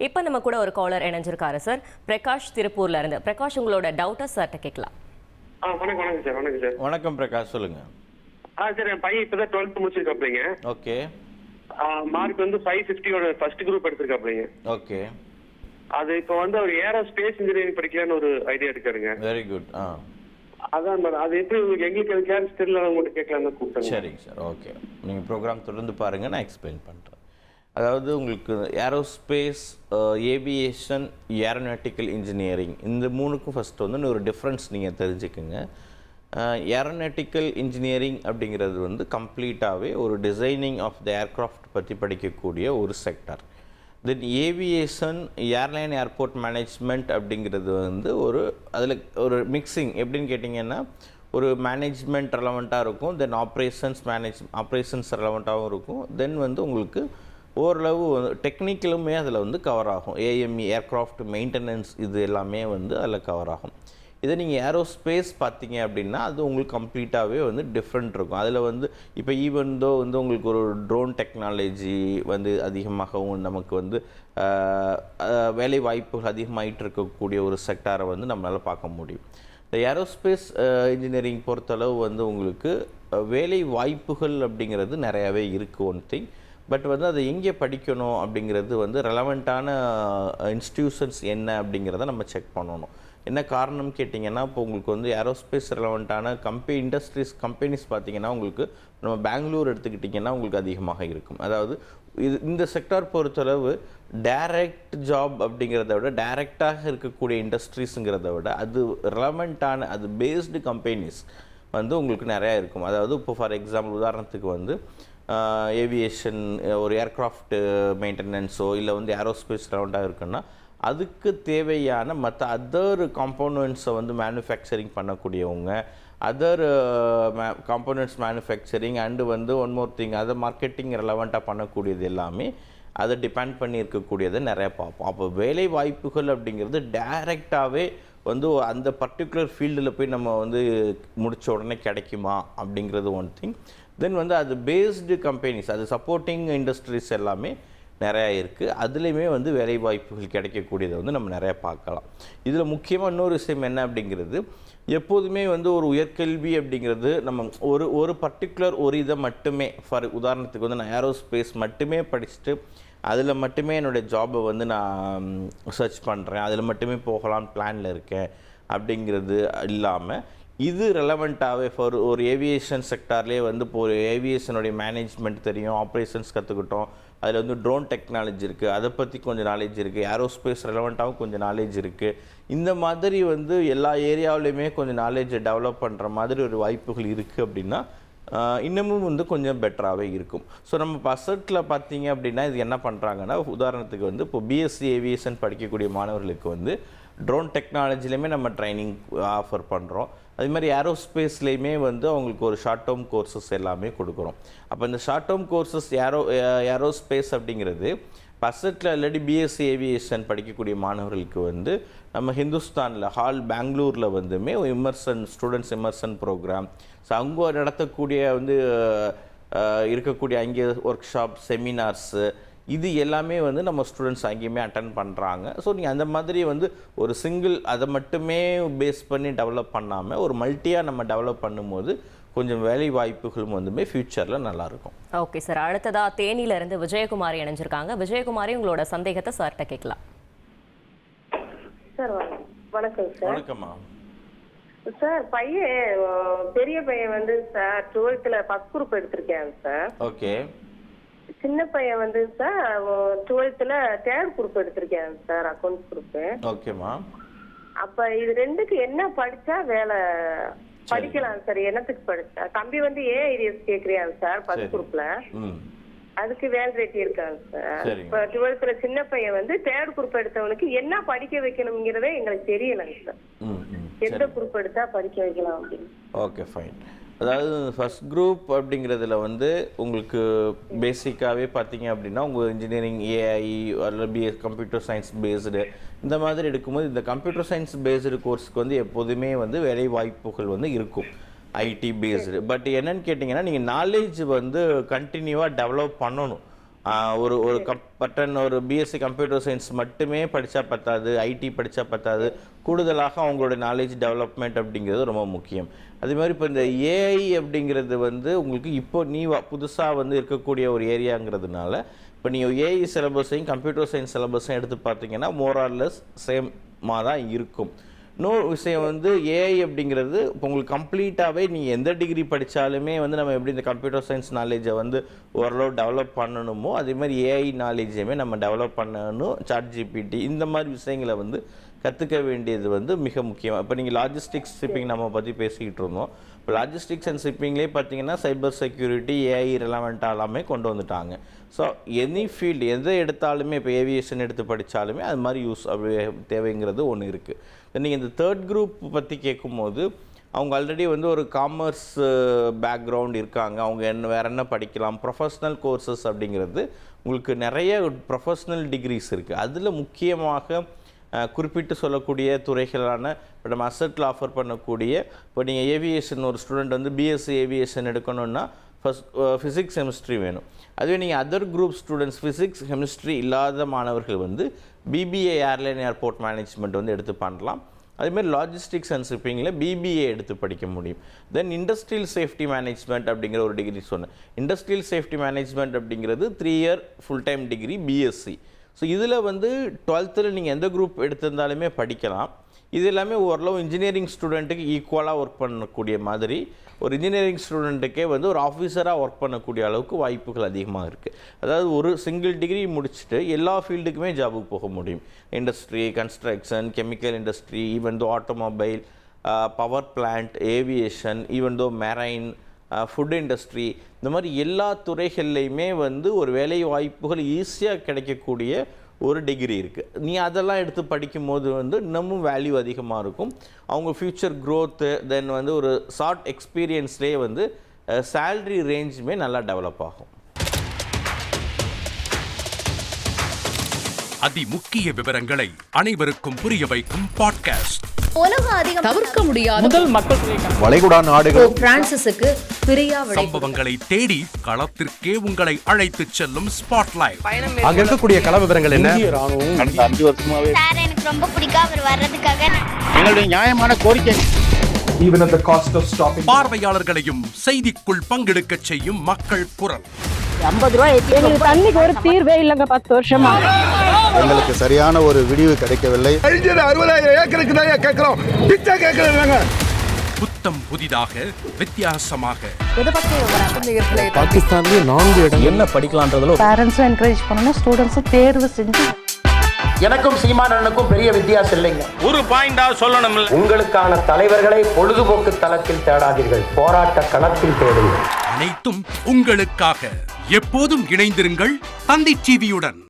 இப்போ நம்ம கூட ஒரு காலர் இணைஞ்சிருக்காரு சார், பிரகாஷ் திருப்பூர்ல இருந்து. பிரகாஷ், உங்களோட டவுட்டை சார்ட்ட கேட்கலாம். வணக்கம் சார். வணக்கம் சார். வணக்கம் பிரகாஷ், சொல்லுங்க. சார், என் பையன் இப்பதான் 12th முடிச்சிருக்காப்லைங்க. ஓகே. மார்க் வந்து 550 ஃபர்ஸ்ட் குரூப் எடுத்திருக்காப்லைங்க. ஓகே. அது இப்போ வந்து அவர் ஏரோஸ்பேஸ் இன்ஜினியரிங் படிக்கலான்னு ஒரு ஐடியா இருக்காருங்க. Very good. அதான் மேடம், அது எப்படி எங்களுக்கு அது கிளாஸ் தெரியல, உங்கள்கிட்ட கேட்கலான்னு கூப்பிட்டேன். சரிங்க சார். ஓகே, நீங்கள் ப்ரோக்ராம் தொடர்ந்து பாருங்கள், நான் எக்ஸ்பிளைன் பண்ணுறேன். அதாவது உங்களுக்கு ஏரோஸ்பேஸ், ஏவியேஷன், ஏரோநாட்டிக்கல் இன்ஜினியரிங், இந்த மூணுக்கும் ஃபஸ்ட்டு வந்து ஒரு டிஃப்ரென்ஸ் நீங்கள் தெரிஞ்சுக்குங்க. ஏரோநாட்டிக்கல் இன்ஜினியரிங் அப்படிங்கிறது வந்து கம்ப்ளீட்டாகவே ஒரு டிசைனிங் ஆஃப் த ஏர்க்ராஃப்ட் பற்றி படிக்கக்கூடிய ஒரு செக்டர். தென் ஏவியேஷன், ஏர்லைன் ஏர்போர்ட் மேனேஜ்மெண்ட் அப்படிங்கிறது வந்து அதில் ஒரு மிக்சிங். எப்படின்னு கேட்டிங்கன்னா, ஒரு மேனேஜ்மெண்ட் ரெலவெண்ட்டாக இருக்கும், தென் ஆப்ரேஷன்ஸ் ரெலவெண்ட்டாகவும் இருக்கும், தென் வந்து உங்களுக்கு ஓரளவு டெக்னிக்கலுமே அதில் வந்து கவர் ஆகும். ஏஎம்இ, ஏர்க்ராஃப்ட் மெயின்டெனன்ஸ், இது எல்லாமே வந்து அதில் கவர் ஆகும். இதை நீங்கள் ஏரோஸ்பேஸ் பார்த்தீங்க அப்படின்னா அது உங்களுக்கு கம்ப்ளீட்டாகவே வந்து டிஃப்ரெண்ட் இருக்கும். அதில் வந்து இப்போ ஈவன் வந்து உங்களுக்கு ஒரு ட்ரோன் டெக்னாலஜி வந்து அதிகமாகவும் நமக்கு வந்து வேலை வாய்ப்புகள் அதிகமாகிட்டு இருக்கக்கூடிய ஒரு செக்டாரை வந்து நம்மளால் பார்க்க முடியும். இந்த ஏரோஸ்பேஸ் இன்ஜினியரிங் பொறுத்தளவு வந்து உங்களுக்கு வேலை வாய்ப்புகள் அப்படிங்கிறது நிறையாவே இருக்குது ஒன் திங். பட் வந்து அதை எங்கே படிக்கணும் அப்படிங்கிறது வந்து ரெலவெண்ட்டான இன்ஸ்டிடியூஷன்ஸ் என்ன அப்படிங்கிறத நம்ம செக் பண்ணணும். என்ன காரணம் கேட்டிங்கன்னா, இப்போ உங்களுக்கு வந்து ஏரோஸ்பேஸ் ரெலவெண்ட்டான கம்பெனிஸ் பார்த்திங்கன்னா உங்களுக்கு நம்ம பெங்களூர் எடுத்துக்கிட்டிங்கன்னா உங்களுக்கு அதிகமாக இருக்கும். அதாவது இந்த செக்டார் பொறுத்தளவு டைரக்ட் ஜாப் அப்படிங்கிறத விட, டைரெக்டாக இருக்கக்கூடிய இண்டஸ்ட்ரீஸுங்கிறத விட அது ரெலவெண்ட்டான, அது பேஸ்டு கம்பெனிஸ் வந்து உங்களுக்கு நிறையா இருக்கும். அதாவது இப்போ ஃபார் எக்ஸாம்பிள் உதாரணத்துக்கு வந்து ஏவியேஷன், ஒரு ஏர்க்ராஃப்ட் மெயின்டெனன்ஸோ இல்லை வந்து ஏரோஸ்பேஸ் ரெலவெண்ட்டாக இருக்குன்னா அதுக்கு தேவையான மற்ற அதர் காம்போனன்ட்ஸை வந்து மேனுஃபேக்சரிங் பண்ணக்கூடியவங்க, அதர் காம்போனன்ட்ஸ் மேனுஃபேக்சரிங் அண்டு வந்து ஒன் மோர் திங் அதை மார்க்கெட்டிங் ரெலவெண்ட்டாக பண்ணக்கூடியது எல்லாமே அதை டிபெண்ட் பண்ணி இருக்கக்கூடியதை நிறையா பார்ப்போம். அப்போ வேலை வாய்ப்புகள் அப்படிங்கிறது டைரெக்டாகவே வந்து அந்த பர்டிகுலர் ஃபீல்டில் போய் நம்ம வந்து முடித்த உடனே கிடைக்குமா அப்படிங்கிறது ஒன் திங். தென் வந்து அது பேஸ்டு கம்பெனிஸ், அது சப்போர்ட்டிங் இண்டஸ்ட்ரீஸ் எல்லாமே நிறையா இருக்குது. அதுலேயுமே வந்து வேலை வாய்ப்புகள் கிடைக்கக்கூடியதை வந்து நம்ம நிறையா பார்க்கலாம். இதில் முக்கியமாக இன்னொரு விஷயம் என்ன அப்படிங்கிறது, எப்போதுமே வந்து ஒரு உயர்கல்வி அப்படிங்கிறது நம்ம ஒரு பர்டிகுலர் இதை மட்டுமே, ஃபார் உதாரணத்துக்கு வந்து நான் ஏரோஸ்பேஸ் மட்டுமே படிச்சுட்டு அதில் மட்டுமே என்னுடைய ஜாபை வந்து நான் சர்ச் பண்ணுறேன், அதில் மட்டுமே போகலான்னு பிளானில் இருக்கேன் அப்படிங்கிறது இல்லாமல், இது ரெலவெண்ட்டாகவே ஃபார் ஒரு ஏவியேஷன் செக்டார்லேயே வந்து இப்போ ஒரு ஏவியேஷனுடைய மேனேஜ்மெண்ட் தெரியும், ஆப்ரேஷன்ஸ் கற்றுக்கிட்டோம், அதில் வந்து ட்ரோன் டெக்னாலஜி இருக்குது, அதை பற்றி கொஞ்சம் நாலேஜ் இருக்குது, ஏரோஸ்பேஸ் ரெலவெண்ட்டாகவும் கொஞ்சம் நாலேஜ் இருக்குது. இந்த மாதிரி வந்து எல்லா ஏரியாவிலையுமே கொஞ்சம் நாலேஜை டெவலப் பண்ணுற மாதிரி ஒரு வாய்ப்புகள் இருக்குது அப்படின்னா இன்னமும் வந்து கொஞ்சம் பெட்டராகவே இருக்கும். ஸோ நம்ம பசட்டில் பார்த்தீங்க அப்படின்னா இது என்ன பண்ணுறாங்கன்னா, உதாரணத்துக்கு வந்து இப்போ பிஎஸ்சி ஏவியேஷன் படிக்கக்கூடிய மாணவர்களுக்கு வந்து ட்ரோன் டெக்னாலஜிலையுமே நம்ம ட்ரைனிங் ஆஃபர் பண்ணுறோம். அது மாதிரி ஏரோஸ்பேஸ்லேயுமே வந்து அவங்களுக்கு ஒரு ஷார்ட் டேர்ம் கோர்சஸ் எல்லாமே கொடுக்குறோம். அப்போ இந்த ஷார்ட் டேர்ம் கோர்சஸ் ஏரோஸ்பேஸ் அப்படிங்கிறது பசட்டில் இல்லாட்டி பிஎஸ்சி ஏவியேஷன் படிக்கக்கூடிய மாணவர்களுக்கு வந்து நம்ம ஹிந்துஸ்தானில் பெங்களூரில் வந்துமே ஸ்டூடெண்ட்ஸ் இம்மர்சன் ப்ரோக்ராம், ஸோ அங்கே நடத்தக்கூடிய வந்து இருக்கக்கூடிய அங்கே ஒர்க் ஷாப், செமினார்ஸு, இது எல்லாமே வந்து நம்ம ஸ்டூடெண்ட்ஸ் அங்கேயுமே அட்டன் பண்ணுறாங்க. ஸோ நீங்கள் அந்த மாதிரி வந்து ஒரு சிங்கிள் அதை மட்டுமே பேஸ் பண்ணி டெவலப் பண்ணாமல் ஒரு மல்டியாக நம்ம டெவலப் பண்ணும்போது கொஞ்சம் வேலை வாய்ப்புகளும் வந்துமே ஃபியூச்சரில் நல்லாயிருக்கும். ஓகே சார், அடுத்ததாக தேனியிலேருந்து விஜயகுமாரி இணைஞ்சிருக்காங்க. விஜயகுமாரி, உங்களோட சந்தேகத்தை சார்கிட்ட கேட்கலாம். சார் வணக்கம் சார். வணக்கம்மா. சார், பெரிய பையன் வந்து சார் 12th ஃபர்ஸ்ட் குரூப் எடுத்திருக்கேன் சார். ஓகே. சின்ன பையன் வந்து சார் 12th தேர்ட் குரூப் எடுத்திருக்கேன் சார், அக்கௌண்ட்ஸ் குரூப். ஓகேம்மா. அப்ப இது ரெண்டுக்கு என்ன படிச்சா வேலை படிக்கலாம் சார்? என்னத்துக்கு படிச்சா? தம்பி வந்து ஏஐடிஎஸ் கேக்குறியாங்க சார் ஃபர்ஸ்ட் குரூப்ல, அதுக்கு வேலிடிட்டி இருக்காங்க சார். இப்ப 12th சின்ன பையன் வந்து தேர்ட் குரூப் எடுத்தவனுக்கு என்ன படிக்க வைக்கணுங்கிறதே எங்களுக்கு தெரியலங்க சார். எந்த குரூப் எடுத்தா படிக்க வைக்கலாம் அப்படின்னு. Okay, fine. அதாவது ஃபர்ஸ்ட் குரூப் அப்படிங்கிறதுல வந்து உங்களுக்கு பேசிக்காகவே பார்த்தீங்க அப்படின்னா உங்கள் இன்ஜினியரிங், ஏஐ அல்லது கம்ப்யூட்டர் சயின்ஸ் பேஸ்டு இந்த மாதிரி எடுக்கும்போது இந்த கம்ப்யூட்டர் சயின்ஸ் பேஸ்டு கோர்ஸுக்கு வந்து எப்போதுமே வந்து வேலை வாய்ப்புகள் வந்து இருக்கும், ஐடி பேஸ்டு. பட் என்னன்னு கேட்டிங்கன்னா நீங்கள் நாலேஜ் வந்து கண்டினியூவாக டெவலப் பண்ணணும். ஒரு ஒரு பிஎஸ்சி கம்ப்யூட்டர் சயின்ஸ் மட்டுமே படித்தா பத்தாது, ஐடி படித்தா பத்தாது, கூடுதலாக அவங்களோட நாலேஜ் டெவலப்மெண்ட் அப்படிங்கிறது ரொம்ப முக்கியம். அதே மாதிரி இப்போ இந்த ஏஐ அப்படிங்கிறது வந்து உங்களுக்கு இப்போ புதுசாக வந்து இருக்கக்கூடிய ஒரு ஏரியாங்கிறதுனால இப்போ நீங்கள் ஏஐ சிலபஸையும் கம்ப்யூட்டர் சயின்ஸ் சிலபஸையும் எடுத்து பார்த்தீங்கன்னா மோரார்லெஸ் சேமாக தான் இருக்கும். இன்னொரு விஷயம் வந்து ஏஐ அப்படிங்கிறது இப்போ உங்களுக்கு கம்ப்ளீட்டாகவே நீங்கள் எந்த டிகிரி படித்தாலுமே வந்து நம்ம எப்படி இந்த கம்ப்யூட்டர் சயின்ஸ் நாலேஜை வந்து ஓரளவு டெவலப் பண்ணணுமோ அதே மாதிரி ஏஐ நாலேஜையுமே நம்ம டெவலப் பண்ணணும். ChatGPT இந்த மாதிரி விஷயங்களை வந்து கற்றுக்க வேண்டியது வந்து மிக முக்கியம். இப்போ நீங்கள் லாஜிஸ்டிக்ஸ் ஷிப்பிங் நம்ம பற்றி பேசிக்கிட்டு இருந்தோம். இப்போ லாஜிஸ்டிக்ஸ் அண்ட் ஷிப்பிங்லேயே பார்த்தீங்கன்னா சைபர் செக்யூரிட்டி, ஏஐ ரெலவெண்ட்டாக எல்லாமே கொண்டு வந்துட்டாங்க. ஸோ எனி ஃபீல்டு எதை எடுத்தாலுமே இப்போ ஏவியேஷன் எடுத்து படித்தாலுமே அது மாதிரி தேவைங்கிறது ஒன்று இருக்குது. நீங்கள் இந்த தேர்ட் குரூப் பற்றி கேட்கும்போது அவங்க ஆல்ரெடி வந்து ஒரு காமர்ஸ் பேக்ரவுண்ட் இருக்காங்க, அவங்க வேறு என்ன படிக்கலாம், ப்ரொஃபஷ்னல் கோர்சஸ் அப்படிங்கிறது உங்களுக்கு நிறைய ப்ரொஃபஷ்னல் டிகிரிஸ் இருக்குது. அதில் முக்கியமாக குறிப்பிட்டு சொல்லக்கூடிய துறைகளான இப்போ நம்ம அசட்டில் ஆஃபர் பண்ணக்கூடிய இப்போ நீங்கள் ஏவியேஷன் ஒரு ஸ்டூடெண்ட் வந்து பிஎஸ்சி ஏவியேஷன் எடுக்கணுன்னா ஃபஸ்ட் ஃபிசிக்ஸ் கெமிஸ்ட்ரி வேணும். அதுவே நீங்கள் other group students physics chemistry இல்லாத மாணவர்கள் வந்து பிபிஏ ஏர்லைன் ஏர்போர்ட் மேனேஜ்மெண்ட் வந்து எடுத்து பண்ணலாம். அதேமாதிரி லாஜிஸ்டிக்ஸ் அண்ட் ஷிப்பிங்கில் பிபிஏ எடுத்து படிக்க முடியும். தென் இண்டஸ்ட்ரியல் சேஃப்டி மேனேஜ்மெண்ட் அப்படிங்கிற ஒரு டிகிரி சொன்னேன். இண்டஸ்ட்ரியல் சேஃப்டி மேனேஜ்மெண்ட் அப்படிங்கிறது 3 year full time degree BSc. So இதில் வந்து 12th நீங்கள் எந்த குரூப் எடுத்திருந்தாலுமே படிக்கலாம். இது எல்லாமே ஓரளவு இன்ஜினியரிங் ஸ்டூடெண்ட்டுக்கு ஈக்குவலாக ஒர்க் பண்ணக்கூடிய மாதிரி ஒரு இன்ஜினியரிங் ஸ்டூடெண்ட்டுக்கே வந்து ஒரு ஆஃபீஸராக ஒர்க் பண்ணக்கூடிய அளவுக்கு வாய்ப்புகள் அதிகமாக இருக்குது. அதாவது ஒரு சிங்கிள் டிகிரி முடிச்சுட்டு எல்லா ஃபீல்டுக்குமே ஜாபுக்கு போக முடியும். Industry, construction, chemical industry, even though automobile, power plant, aviation, even though marine, food industry, இந்த மாதிரி எல்லா துறைகள்லையுமே வந்து ஒரு வேலை வாய்ப்புகள் ஈஸியாக கிடைக்கக்கூடிய ஒரு டிகிரி இருக்குது. நீ அதெல்லாம் எடுத்து படிக்கும்போது வந்து இன்னமும் வேல்யூ அதிகமாக இருக்கும். அவங்க ஃப்யூச்சர் க்ரோத்து தென் வந்து ஒரு ஷார்ட் எக்ஸ்பீரியன்ஸ்லேயே வந்து சேல்ரி ரேஞ்சுமே நல்லா டெவலப் ஆகும். அதி முக்கிய விவரங்களை அனைவருக்கும் புரிய வைக்கும் பாட்காஸ்ட். தவிர்க்க முடியாத முதல் மக்கள் வளைகுடா நாடுகள் பிரான்சிஸுக்கு பிரியா சம்பவங்களை தேடி களத்திற்கே உங்களை அழைத்து செல்லும் ஸ்பாட்லைட். அங்க இருக்கக்கூடிய கள விவரங்கள் என்ன? கடந்த 5 வருஷமாவே சார் எனக்கு ரொம்ப பிடிக்கும் அவர் வர்றதுக்காக. எங்களுடைய நியாயமான கோரிக்கை even at the cost of stopping பார்வையாளர்களையும் செய்திக்குள் பங்கெடுக்க செய்யும் மக்கள் குரல். 50 ரூபாய் எங்களுக்கு தண்ணிக்கு ஒரு தீர்வே இல்லங்க 10 வருஷமா. எங்களுக்கு சரியான ஒரு விடிவு கிடைக்கவில்லை. 60,000 ஏக்கருக்கு தான் கேக்குறோம், பிச்சை கேக்குறாங்க. புத்தம் புதிதாக வித்தியாசமாக பாகிஸ்தான்லயே 4 இடம் என்ன படிக்கலாம்ன்றதுல பேரண்ட்ஸும் என்கரேஜ் பண்ணணும், ஸ்டூடெண்ட்ஸும் தேர்வு செஞ்சு. எனக்கும் சீமானனுக்கும் பெரிய வித்தியாசம் இல்லைங்க. ஒரு பாயிண்டா சொல்லணும். உங்களுக்கான தலைவர்களை பொழுதுபோக்கு தளத்தில் தேடாதீர்கள், போராட்ட களத்தில் தேடுங்கள். அனைத்தும் உங்களுக்காக. எப்போதும் இணைந்திருங்கள் தந்தி டிவியுடன்.